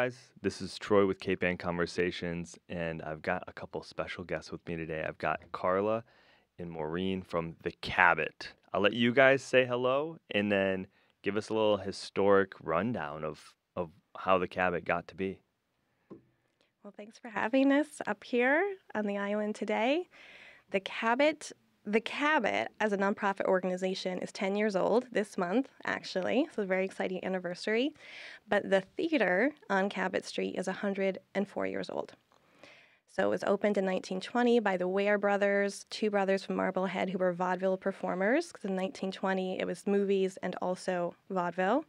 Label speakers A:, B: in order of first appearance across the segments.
A: guys? This is Troy with Cape Ann Conversations, and I've got a couple special guests with me today. I've got Carla and Maureen from The Cabot. I'll let you guys say hello and then give us a little historic rundown of how The Cabot got to be.
B: Well, thanks for having us up here on the island today. The Cabot, the Cabot as a nonprofit organization is 10 years old this month, actually. So a very exciting anniversary. But the theater on Cabot Street is 104 years old. So it was opened in 1920 by the Ware brothers, two brothers from Marblehead who were vaudeville performers. Because in 1920 it was movies and also vaudeville.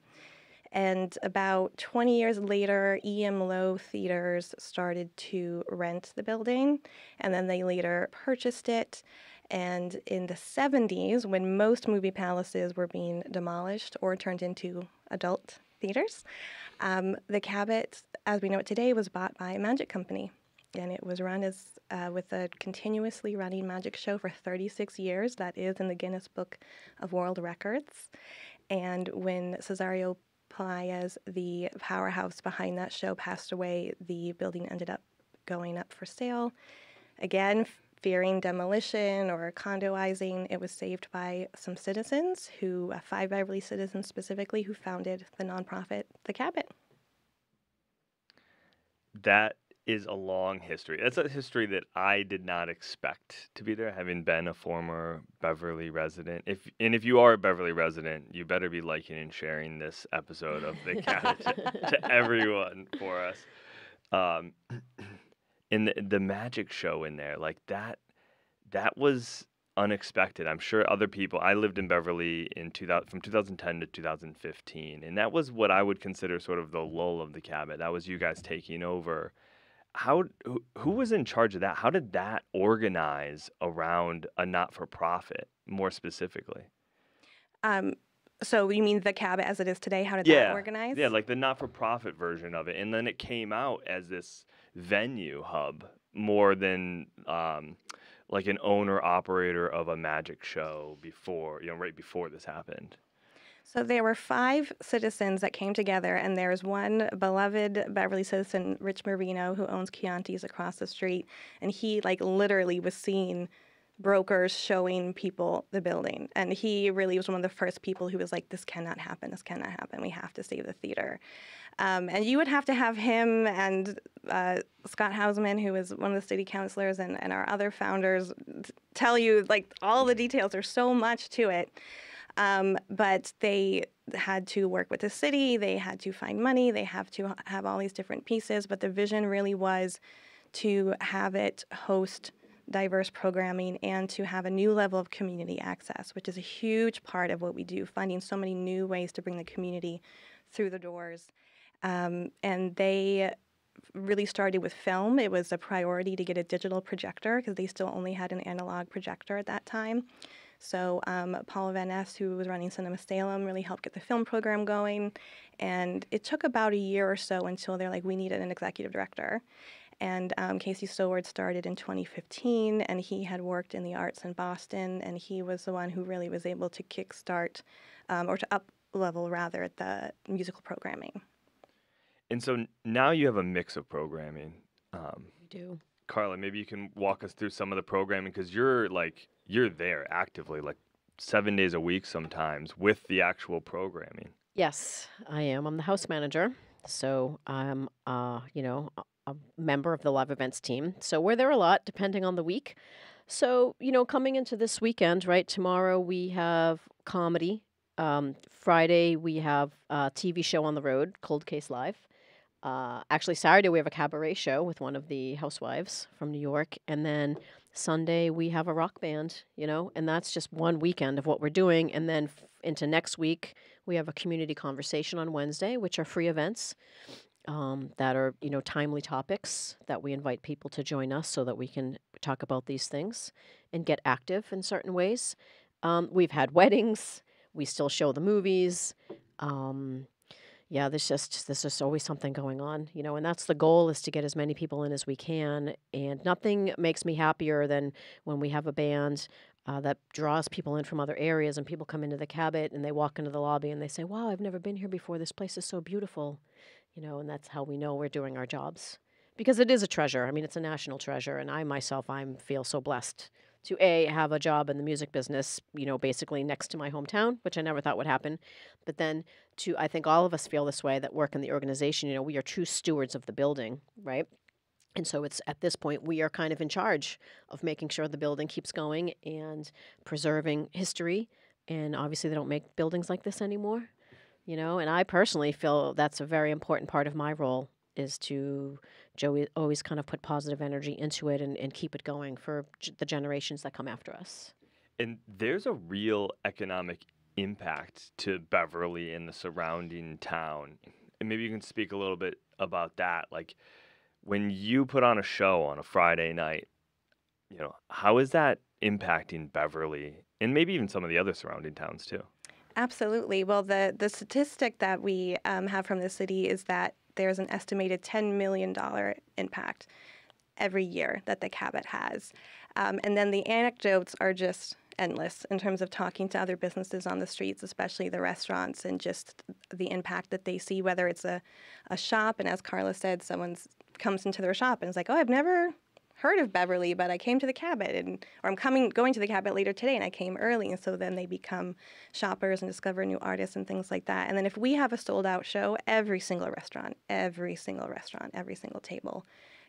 B: And about 20 years later, E.M. Lowe Theaters started to rent the building, and then they later purchased it. And in the 70s, when most movie palaces were being demolished or turned into adult theaters, the Cabot, as we know it today, was bought by a magic company. And it was run as with a continuously running magic show for 36 years. That is in the Guinness Book of World Records. And when Cesario Pelaez, the powerhouse behind that show, passed away, the building ended up going up for sale. Again, fearing demolition or condoizing, it was saved by some citizens who, 5 Beverly citizens specifically, who founded the nonprofit, The Cabot.
A: That is a long history. That's a history that I did not expect to be there, having been a former Beverly resident. If you are a Beverly resident, you better be liking and sharing this episode of The Cabot to everyone for us. And the magic show in there, like that was unexpected. I'm sure other people. I lived in Beverly from 2010 to 2015, and that was what I would consider sort of the lull of The Cabot. That was you guys taking over. Who was in charge of that? How did that organize around a not-for-profit, more specifically?
B: So you mean The Cabot as it is today? How did that organize?
A: Yeah, like the not-for-profit version of it. And then it came out as this venue hub more than like an owner-operator of a magic show before, right before this happened.
B: So there were 5 citizens that came together, and there's one beloved Beverly citizen, Rich Marino, who owns Chianti's across the street, and he literally was seeing brokers showing people the building, and he really was one of the first people who was like, this cannot happen, we have to save the theater. And you would have to have him and Scott Hausman, who is one of the city councilors, and our other founders tell you all the details. There's so much to it. But they had to work with the city, they had to find money, they have to have all these different pieces, but the vision really was to have it host diverse programming and to have a new level of community access, which is a huge part of what we do, finding so many new ways to bring the community through the doors. And they really started with film. It was a priority to get a digital projector because they still only had an analog projector at that time. So Paula Van Ness, who was running Cinema Salem, really helped get the film program going. And it took about a year or so until they're like, we needed an executive director. And Casey Stoward started in 2015, and he had worked in the arts in Boston, and he was the one who really was able to kickstart, or to up-level, rather, the musical programming.
A: And so now you have a mix of programming.
C: We do.
A: Carla, maybe you can walk us through some of the programming, because you're there actively, 7 days a week sometimes with the actual programming.
C: Yes, I am. I'm the house manager, so I'm, a member of the live events team. So we're there a lot, depending on the week. So, coming into this weekend, right, tomorrow we have comedy. Friday we have a TV show on the road, Cold Case Live. Actually, Saturday we have a cabaret show with one of the housewives from New York. And then Sunday we have a rock band, and that's just one weekend of what we're doing. And then into next week, we have a community conversation on Wednesday, which are free events that are, timely topics that we invite people to join us so that we can talk about these things and get active in certain ways. We've had weddings. We still show the movies. Yeah, there's just always something going on, and that's the goal, is to get as many people in as we can. And nothing makes me happier than when we have a band that draws people in from other areas, and people come into the Cabot and they walk into the lobby and they say, wow, I've never been here before. This place is so beautiful. and that's how we know we're doing our jobs. Because it is a treasure. I mean, it's a national treasure, and I myself, feel so blessed to have a job in the music business, basically next to my hometown, which I never thought would happen. But then I think all of us feel this way that work in the organization. We are true stewards of the building, right? And so it's at this point we are kind of in charge of making sure the building keeps going and preserving history. And obviously, they don't make buildings like this anymore, And I personally feel that's a very important part of my role is to Joey always kind of put positive energy into it and keep it going for the generations that come after us.
A: And there's a real economic impact to Beverly and the surrounding town. And maybe you can speak a little bit about that. Like when you put on a show on a Friday night, how is that impacting Beverly and maybe even some of the other surrounding towns too?
B: Absolutely. Well, the statistic that we have from the city is that there's an estimated $10 million impact every year that the Cabot has. And then the anecdotes are just endless in terms of talking to other businesses on the streets, especially the restaurants, and just the impact that they see, whether it's a shop. And as Carla said, someone comes into their shop and is like, oh, I've never heard of Beverly, but I came to the Cabot, or I'm going to the Cabot later today, and I came early, and so then they become shoppers and discover new artists and things like that. And then if we have a sold-out show, every single restaurant, every single table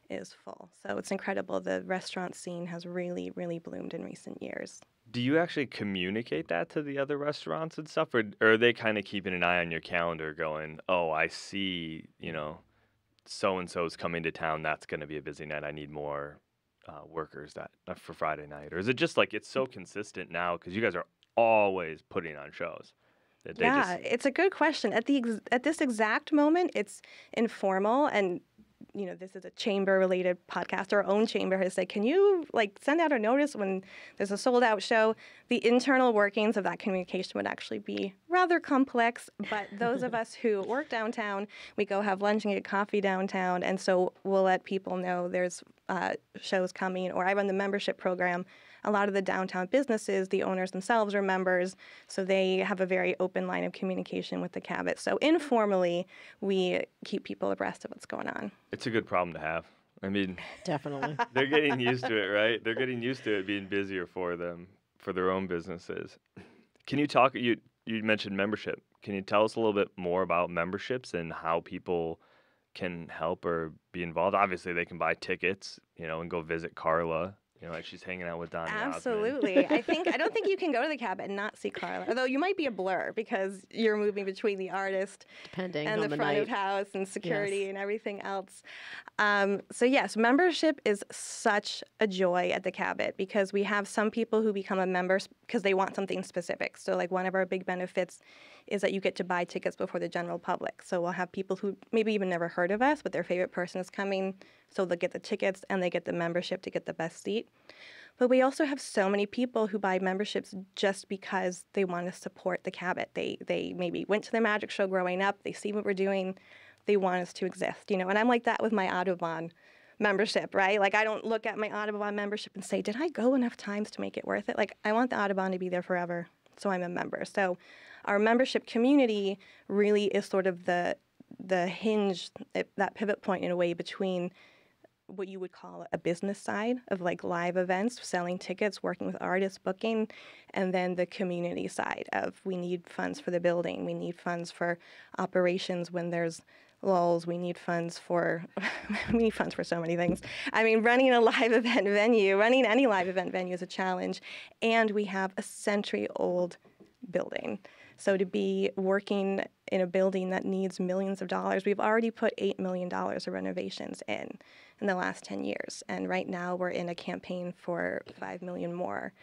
B: is full. So it's incredible. The restaurant scene has really, really bloomed in recent years.
A: Do you actually communicate that to the other restaurants and stuff, or are they kind of keeping an eye on your calendar going, oh, I see, so-and-so's coming to town, that's going to be a busy night, I need more workers for Friday night? Or is it just like it's so consistent now because you guys are always putting on shows?
B: It's a good question. At this exact moment, it's informal, and this is a chamber-related podcast. Our own chamber has said, can you send out a notice when there's a sold-out show? The internal workings of that communication would actually be rather complex, but those of us who work downtown, we go have lunch and get coffee downtown, and so we'll let people know there's shows coming. Or I run the membership program. A lot of the downtown businesses, the owners themselves are members, so they have a very open line of communication with the Cabot. So informally, we keep people abreast of what's going on.
A: It's a good problem to have. I mean,
C: definitely.
A: They're getting used to it, right? They're getting used to it being busier for them, for their own businesses. Can you talk, you mentioned membership. Can you tell us a little bit more about memberships and how people can help or be involved? Obviously, they can buy tickets, and go visit Carla. Like she's hanging out with Donny Osmond.
B: Absolutely. I don't think you can go to the Cabot and not see Carla. Although you might be a blur because you're moving between the artist
C: depending
B: and
C: on
B: the
C: the
B: front
C: night.
B: of house and security
C: Yes.
B: and everything else. So yes, membership is such a joy at the Cabot because we have some people who become a member because they want something specific. So like one of our big benefits is that you get to buy tickets before the general public. So we'll have people who maybe even never heard of us, but their favorite person is coming. So they'll get the tickets and they get the membership to get the best seat. But we also have so many people who buy memberships just because they want to support the Cabot. They maybe went to the magic show growing up. They see what we're doing. They want us to exist, And I'm like that with my Audubon membership, right? Like I don't look at my Audubon membership and say, did I go enough times to make it worth it? Like I want the Audubon to be there forever, so I'm a member. So our membership community really is sort of the hinge, that pivot point in a way between what you would call a business side of like live events, selling tickets, working with artists, booking, and then the community side of we need funds for the building, we need funds for operations when there's lulls, we need funds for so many things. I mean, running a live event venue, running any live event venue is a challenge, and we have a century-old building. So to be working in a building that needs millions of dollars, we've already put $8 million of renovations in the last 10 years. And right now we're in a campaign for $5 million more.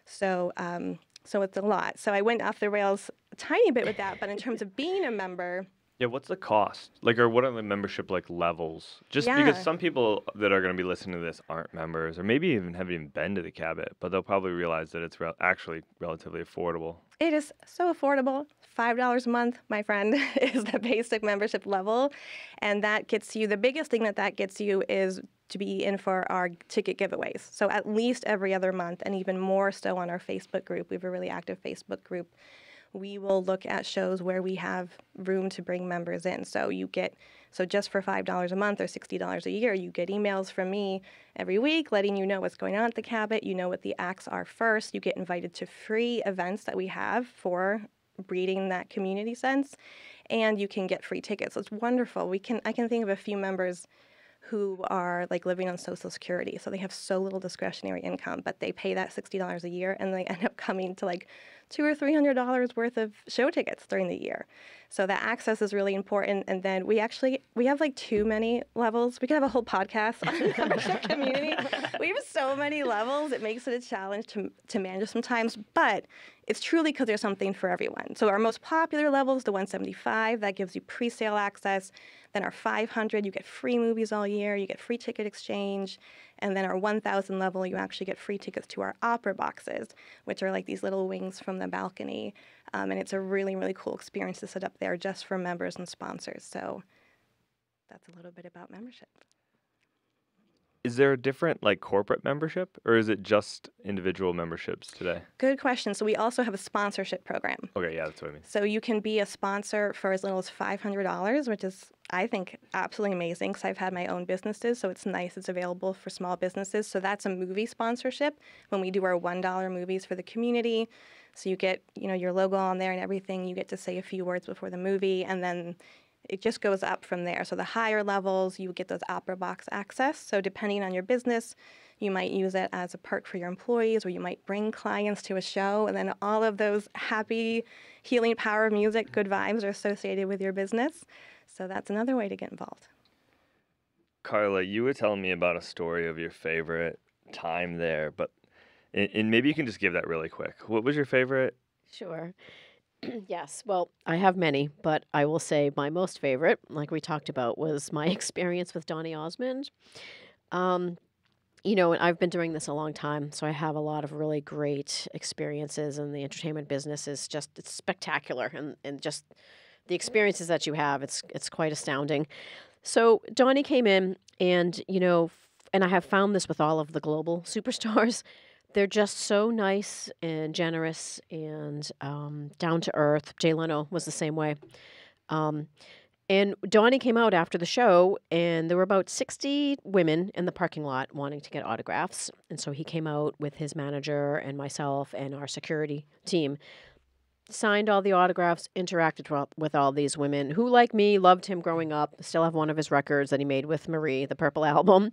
B: So it's a lot. So I went off the rails a tiny bit with that, but in terms of being a member...
A: Yeah, what's the cost? Or what are the membership levels? Just because some people that are going to be listening to this aren't members, or maybe haven't even been to the Cabot, but they'll probably realize that it's actually relatively affordable.
B: It is so affordable. $5 a month, my friend, is the basic membership level. And that gets you, the biggest thing that gets you is to be in for our ticket giveaways. So at least every other month, and even more so on our Facebook group. We have a really active Facebook group. We will look at shows where we have room to bring members in. So you get So just for $5 a month or $60 a year, you get emails from me every week letting you know what's going on at the Cabot. You know what the acts are first. You get invited to free events that we have for breeding that community sense, and you can get free tickets. It's wonderful. I can think of a few members who are like living on Social Security, so they have so little discretionary income, but they pay that $60 a year, and they end up coming to like $200 or $300 worth of show tickets during the year. So that access is really important. And then we have like too many levels. We could have a whole podcast on the membership community. We have so many levels. It makes it a challenge to manage sometimes, but it's truly because there's something for everyone. So our most popular level is the 175. That gives you pre-sale access. Then our 500, you get free movies all year. You get free ticket exchange. And then our 1,000 level, you actually get free tickets to our opera boxes, which are like these little wings from the balcony. And it's a really, really cool experience to sit up there just for members and sponsors. So that's a little bit about membership.
A: Is there a different like corporate membership, or is it just individual memberships today?
B: Good question. So we also have a sponsorship program.
A: Okay, yeah, that's what I mean.
B: So you can be a sponsor for as little as $500, which is, I think, absolutely amazing because I've had my own businesses, so it's nice. It's available for small businesses. So that's a movie sponsorship when we do our $1 movies for the community. So you get, your logo on there and everything. You get to say a few words before the movie, and then it just goes up from there. So the higher levels, you get those opera box access. So depending on your business, you might use it as a perk for your employees, or you might bring clients to a show, and then all of those happy, healing power of music, good vibes are associated with your business. So that's another way to get involved.
A: Carla, you were telling me about a story of your favorite time there, but and maybe you can just give that really quick. What was your favorite?
C: Sure. Yes. Well, I have many, but I will say my most favorite, like we talked about, was my experience with Donny Osmond. And I've been doing this a long time, so I have a lot of really great experiences, and the entertainment business is it's spectacular, and just the experiences that you have, it's quite astounding. So Donny came in, and and I have found this with all of the global superstars. They're just so nice and generous and down to earth. Jay Leno was the same way. And Donny came out after the show, and there were about 60 women in the parking lot wanting to get autographs. And so he came out with his manager and myself and our security team, signed all the autographs, interacted with all these women who, like me, loved him growing up, still have one of his records that he made with Marie, the Purple Album.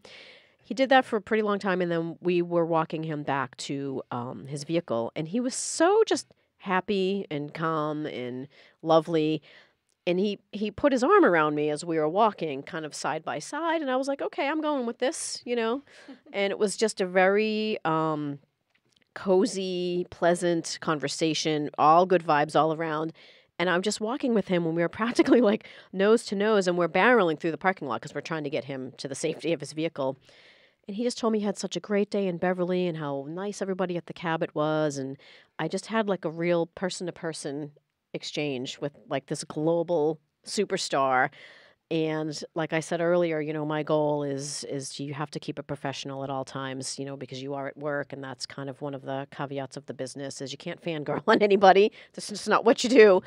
C: He did that for a pretty long time, and then we were walking him back to his vehicle, and he was so just happy and calm and lovely, and he put his arm around me as we were walking kind of side by side, and I was like, okay, I'm going with this, and it was just a very cozy, pleasant conversation, all good vibes all around. And I'm just walking with him when we were practically like nose to nose, and we're barreling through the parking lot because we're trying to get him to the safety of his vehicle. And he just told me he had such a great day in Beverly and how nice everybody at the Cabot was. And I just had like a real person-to-person exchange with like this global superstar. And like I said earlier, my goal is you have to keep it professional at all times, because you are at work. And that's kind of one of the caveats of the business is you can't fangirl on anybody. This is not what you do.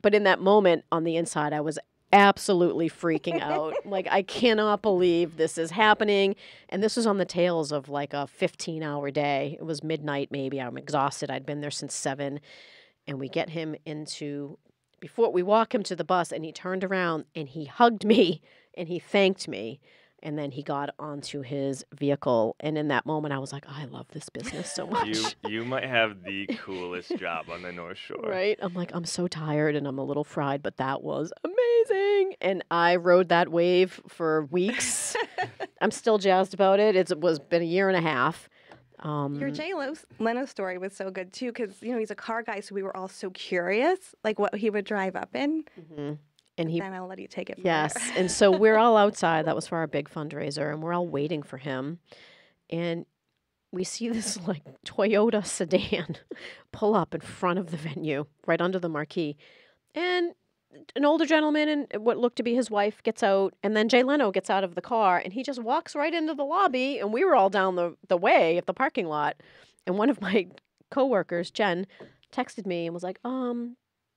C: But in that moment on the inside, I was absolutely freaking out. Like, I cannot believe this is happening. And this was on the tails of like a 15-hour day. It was midnight maybe. I'm exhausted. I'd been there since 7. And we get him before we walk him to the bus, and he turned around and he hugged me and he thanked me. And then he got onto his vehicle. And in that moment, I was like, I love this business so much.
A: You might have the coolest job on the North Shore.
C: Right? I'm like, I'm so tired and I'm a little fried, but that was amazing. And I rode that wave for weeks. I'm still jazzed about it. It was been a year and a half.
B: Your Jay Leno story was so good, too, because, he's a car guy, so we were all so curious, like what he would drive up in.
C: Mm-hmm.
B: And then I'll let you take it from
C: Yes.
B: there.
C: And so we're all outside. That was for our big fundraiser. And we're all waiting for him. And we see this like Toyota sedan pull up in front of the venue, right under the marquee. And an older gentleman and what looked to be his wife gets out. And then Jay Leno gets out of the car. And he just walks right into the lobby. And we were all down the way at the parking lot. And one of my coworkers, Jen, texted me and was like,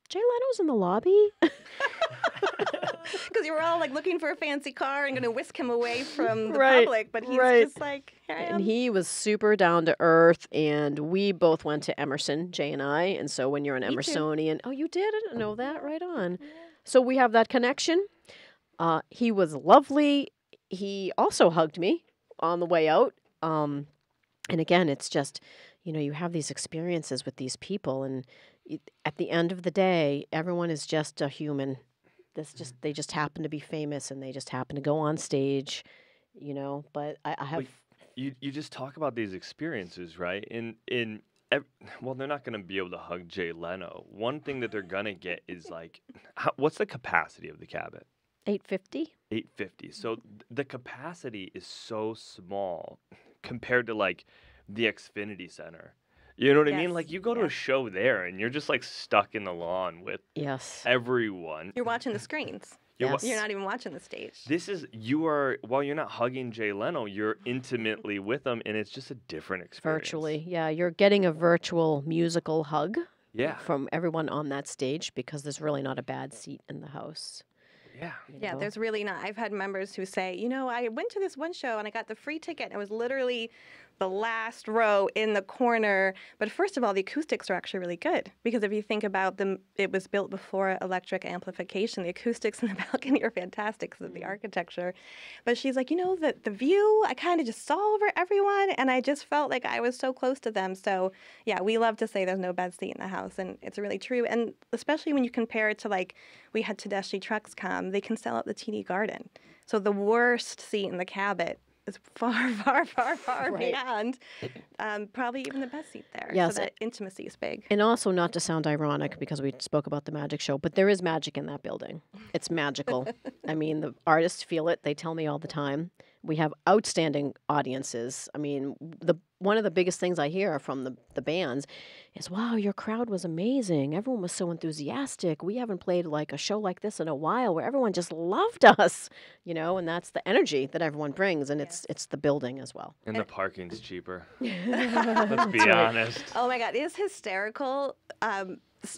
C: Jay Leno's in the lobby.
B: Because you were all like looking for a fancy car and going to whisk him away from the
C: Right,
B: public, but he's
C: right.
B: just like, here I
C: And
B: am.
C: he was super down to earth, and we both went to Emerson, Jay and I. And so when you're an
B: Me too.
C: Emersonian, oh, you did? I didn't know that. Right on. So we have that connection. He was lovely. He also hugged me on the way out. And again, it's just, you have these experiences with these people, and at the end of the day, everyone is just a human. They just happen to be famous, and they just happen to go on stage, But I have.
A: You just talk about these experiences, right? Well, they're not going to be able to hug Jay Leno. One thing that they're going to get is like, what's the capacity of the cabin?
C: 850?
A: 850. So the capacity is so small compared to like the Xfinity Center. You know what I mean?
B: Yes,
A: Like you go to
B: yeah.
A: a show there and you're just like stuck in the lawn with
C: Yes.
A: everyone.
B: You're watching the screens.
A: You're wa-
C: Yes.
B: You're not even watching the stage.
A: While you're not hugging Jay Leno, you're intimately with him, and it's just a different experience.
C: Virtually. Yeah, you're getting a virtual musical hug
A: Yeah.
C: from everyone on that stage because there's really not a bad seat in the house.
A: Yeah.
B: Yeah, there's really not. I've had members who say, I went to this one show and I got the free ticket and it was literally the last row in the corner. But first of all, the acoustics are actually really good because if you think about them, it was built before electric amplification. The acoustics in the balcony are fantastic because of the architecture. But she's like, the view, I kind of just saw over everyone and I just felt like I was so close to them. So yeah, we love to say there's no bad seat in the house, and it's really true. And especially when you compare it to like, we had Tedeschi Trucks come, they can sell out the TD Garden. So the worst seat in the cabin is far, far, far, far
C: Right.
B: beyond probably even the best seat there.
C: Yes,
B: So that intimacy is big.
C: And also, not to sound ironic, because we spoke about the magic show, but there is magic in that building. It's magical. I mean, the artists feel it. They tell me all the time. We have outstanding audiences. I mean, one of the biggest things I hear from the bands is, wow, your crowd was amazing. Everyone was so enthusiastic. We haven't played like a show like this in a while where everyone just loved us, and that's the energy that everyone brings. And it's the building as well.
A: And the parking's cheaper. Let's be honest.
B: Oh my God, it is hysterical.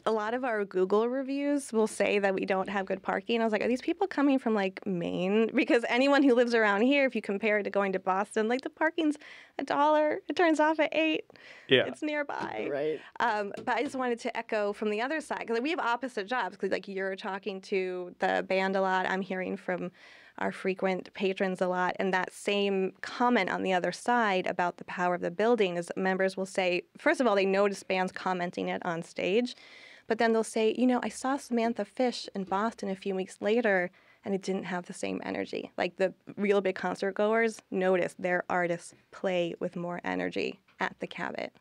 B: A lot of our Google reviews will say that we don't have good parking. I was like, are these people coming from like Maine? Because anyone who lives around here, if you compare it to going to Boston, like the parking's $1. It turns off at 8.
A: Yeah.
B: It's nearby.
C: Right.
B: But I just wanted to echo from the other side because we have opposite jobs. Because like you're talking to the band a lot, I'm hearing from our frequent patrons a lot, and that same comment on the other side about the power of the building is that members will say, first of all, they notice bands commenting it on stage, but then they'll say, I saw Samantha Fish in Boston a few weeks later, and it didn't have the same energy. Like the real big concert goers notice their artists play with more energy at the Cabot.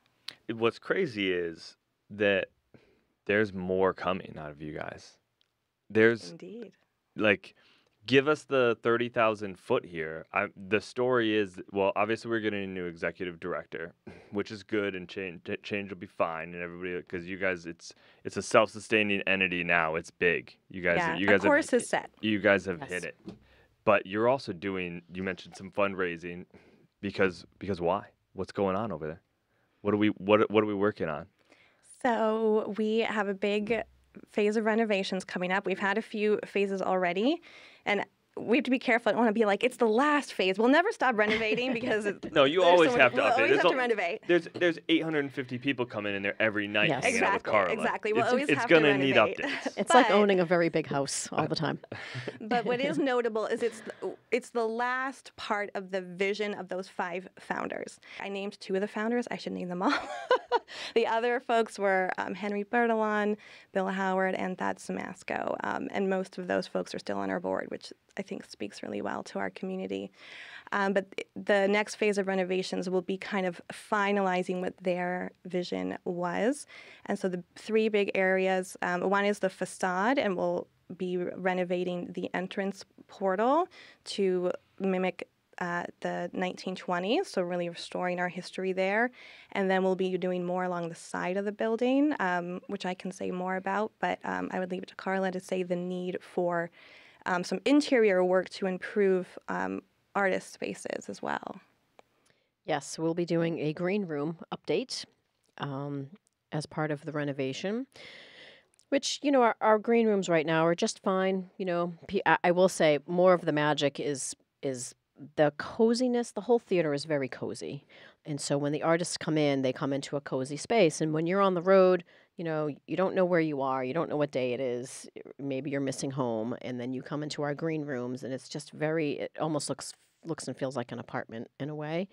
A: What's crazy is that there's more coming out of you guys. There's
B: Indeed.
A: like, give us the 30,000 foot here. The story is, well, obviously we're getting a new executive director, which is good, and change will be fine, and everybody, because you guys, it's a self-sustaining entity now. It's big. You guys,
B: Yeah,
A: you
B: the
A: guys
B: course
A: have,
B: is set.
A: You guys have
C: Yes.
A: hit it, but you're also doing. You mentioned some fundraising, because why? What's going on over there? What are we working on?
B: So we have a big phase of renovations coming up. We've had a few phases already, and we have to be careful. I don't want to be like, it's the last phase. We'll never stop renovating because
A: No, you
B: there's
A: always
B: so
A: have
B: much-
A: to
B: we'll
A: update.
B: always
A: There's
B: have to
A: al-
B: renovate.
A: There's 850 people coming in there every night
C: Yes.
A: hanging out with
B: Exactly,
A: Carla.
B: exactly. We'll
A: It's,
B: always
A: it's
B: have to
A: gonna need
B: renovate.
A: updates.
C: It's like
B: But-
C: owning a very big house all the time.
B: But what is notable is it's the last part of the vision of those 5 founders. I named 2 of the founders. I should name them all. The other folks were Henry Bertolon, Bill Howard, and Thad Samasco. And most of those folks are still on our board, which I think speaks really well to our community. But the next phase of renovations will be kind of finalizing what their vision was. And so the 3 big areas, one is the facade, and we'll be renovating the entrance portal to mimic the 1920s, so really restoring our history there. And then we'll be doing more along the side of the building, which I can say more about, but I would leave it to Carla to say the need for some interior work to improve artist spaces as well.
C: Yes, we'll be doing a green room update as part of the renovation. Which, our green rooms right now are just fine. I will say more of the magic is the coziness. The whole theater is very cozy. And so when the artists come in, they come into a cozy space. And when you're on the road, you don't know where you are. You don't know what day it is. Maybe you're missing home. And then you come into our green rooms and it's just it almost looks and feels like an apartment in a way.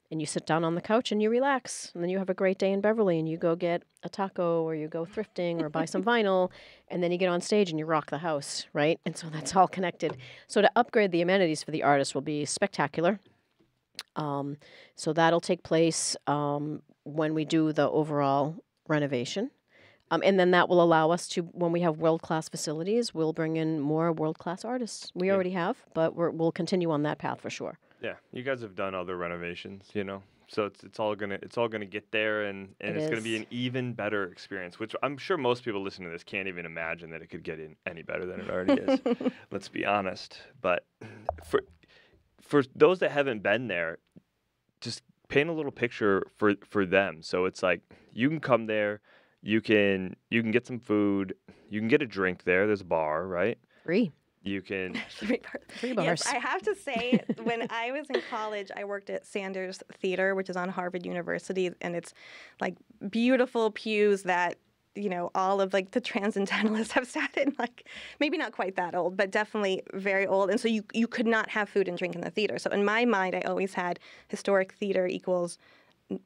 C: And you sit down on the couch and you relax. And then you have a great day in Beverly and you go get a taco or you go thrifting or buy some vinyl. And then you get on stage and you rock the house, right? And so that's all connected. So to upgrade the amenities for the artists will be spectacular. So that'll take place when we do the overall renovation. And then that will allow us to, when we have world-class facilities, we'll bring in more world-class artists. We already have, but we'll continue on that path for sure.
A: Yeah, you guys have done other renovations, so it's all gonna get there, and it's gonna be an even better experience. Which I'm sure most people listening to this can't even imagine that it could get any better than it already is. Let's be honest. But for those that haven't been there, just paint a little picture for them. So it's like you can come there, you can get some food, you can get a drink there. There's a bar, right?
C: Free.
A: You can
C: 3 bars.
B: Yes, I have to say, when I was in college, I worked at Sanders Theater, which is on Harvard University, and it's like beautiful pews that all of like the transcendentalists have sat in, like maybe not quite that old, but definitely very old. And so you could not have food and drink in the theater. So in my mind, I always had historic theater equals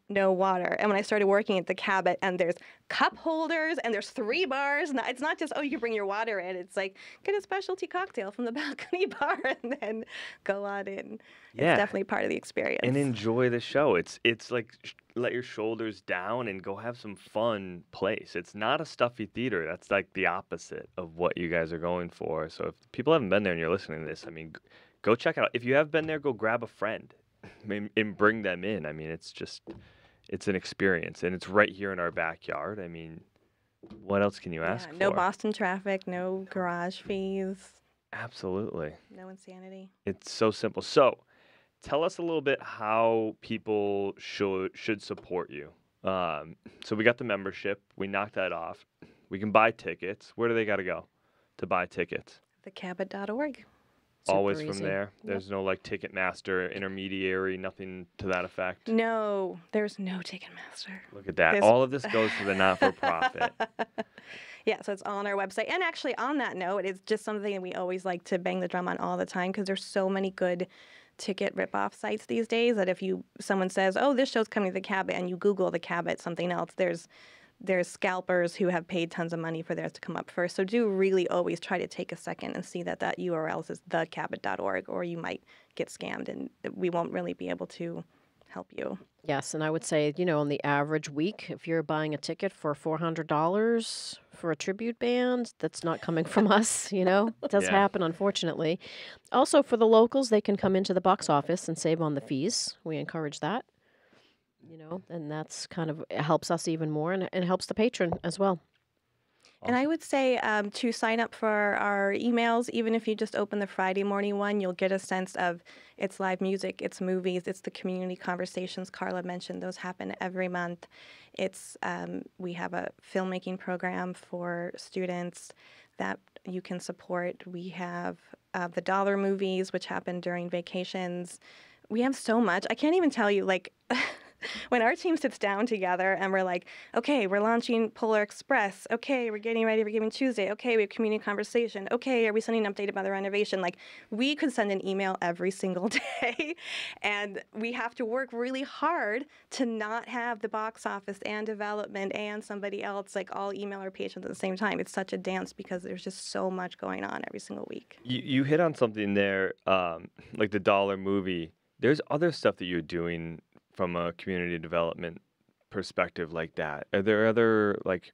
B: no water. And when I started working at the Cabot, and there's cup holders and there's 3 bars, and it's not just, you can bring your water in. It's like, get a specialty cocktail from the balcony bar and then go on in.
A: Yeah.
B: It's definitely part of the experience.
A: And enjoy the show. It's like let your shoulders down and go have some fun place. It's not a stuffy theater. That's like the opposite of what you guys are going for. So if people haven't been there and you're listening to this, go check it out. If you have been there, go grab a friend and bring them in. It's an experience, and it's right here in our backyard. What else can you ask for?
B: No Boston traffic, no garage fees.
A: Absolutely.
B: No insanity.
A: It's so simple. So tell us a little bit how people should support you. So we got the membership. We knocked that off. We can buy tickets. Where do they got to go to buy tickets?
B: Thecabot.org.
A: Always
C: Super
A: from
C: easy.
A: there. There's no like Ticketmaster intermediary, nothing to that effect.
B: No, there's no Ticketmaster.
A: Look at that.
B: There's-
A: All of this goes to the not-for-profit.
B: Yeah, so it's all on our website. And actually, on that note, it's just something that we always like to bang the drum on all the time, because there's so many good ticket rip-off sites these days that if someone says, this show's coming to the Cabot, and you Google the Cabot something else, there's scalpers who have paid tons of money for theirs to come up first. So do really always try to take a second and see that URL is thecabot.org, or you might get scammed and we won't really be able to help you.
C: Yes, and I would say, on the average week, if you're buying a ticket for $400 for a tribute band, that's not coming from us, It does happen, unfortunately. Also, for the locals, they can come into the box office and save on the fees. We encourage that, and that's it helps us even more, and it helps the patron as well.
B: And I would say to sign up for our emails, even if you just open the Friday morning one, you'll get a sense of it's live music, it's movies, it's the community conversations Carla mentioned. Those happen every month. It's we have a filmmaking program for students that you can support. We have the dollar movies, which happen during vacations. We have so much. I can't even tell you, like... When our team sits down together and we're like, okay, we're launching Polar Express. Okay, we're getting ready for Giving Tuesday. Okay, we have community conversation. Okay, are we sending an update about the renovation? Like, we could send an email every single day, and we have to work really hard to not have the box office and development and somebody else like all email our patrons at the same time. It's such a dance because there's just so much going on every single week.
A: You hit on something there, like the dollar movie. There's other stuff that you're doing from a community development perspective like that. Are there other like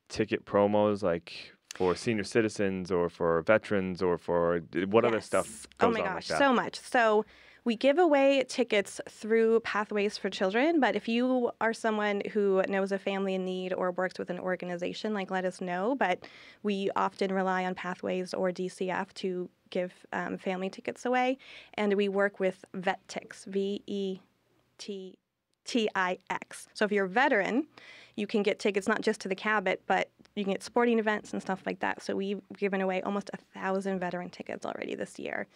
A: ticket promos like for senior citizens or for veterans or for what other stuff goes
B: Oh my
A: on
B: gosh,
A: like that?
B: so much. So we give away tickets through Pathways for Children, but if you are someone who knows a family in need or works with an organization, like let us know. But we often rely on Pathways or DCF to give family tickets away. And we work with VetTix, VETTIX. So if you're a veteran, you can get tickets not just to the Cabot, but you can get sporting events and stuff like that. So we've given away almost 1,000 veteran tickets already this year.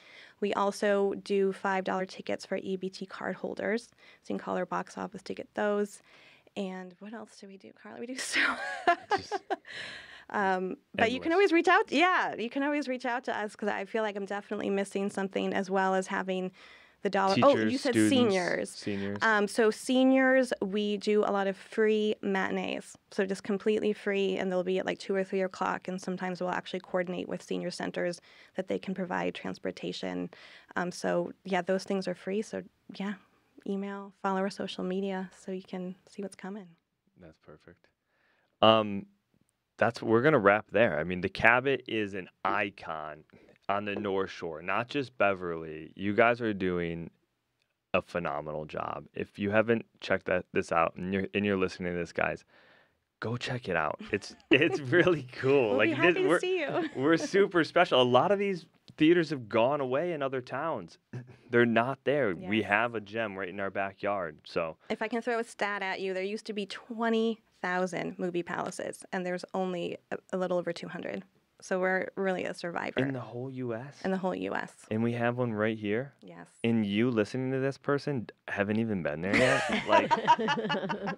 B: We also do $5 tickets for EBT card holders. So you can call our box office to get those. And what else do we do, Carla? We do so.
A: Just
B: But you can
A: endless.
B: always reach out. Yeah, you can always reach out to us because I feel like I'm definitely missing something, as well as having the dollar. Oh,
A: Teachers,
B: you said
A: students,
B: seniors.
A: Seniors.
B: So seniors, we do a lot of free matinees. So just completely free, and they'll be at like 2 or 3 o'clock. And sometimes we'll actually coordinate with senior centers that they can provide transportation. So yeah, those things are free. So yeah, email, follow our social media so you can see what's coming.
A: That's perfect. We're gonna wrap there. I mean, the Cabot is an icon on the North Shore, not just Beverly. You guys are doing a phenomenal job. If you haven't checked this out and you're listening to this, guys, go check it out. It's really cool.
B: We'll be happy to
A: we're
B: see you.
A: we're super special. A lot of these theaters have gone away in other towns. They're not there. We
B: Yes.
A: have a gem right in our backyard. So
B: If I can throw a stat at you, there used to be 20,000 movie palaces, and there's only a little over 200. So we're really a survivor
A: in the whole U.S.
B: in the whole U.S.
A: And we have one right here.
B: Yes.
A: And you listening to this person haven't even been there yet. Like,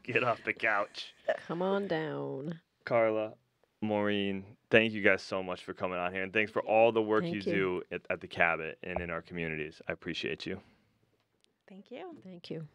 A: get off the couch.
C: Come on down.
A: Carla, Maureen, thank you guys so much for coming on here. And thanks for all the work
C: Thank
A: you
C: you.
A: do at the Cabot and in our communities. I appreciate you.
B: Thank you.
C: Thank you.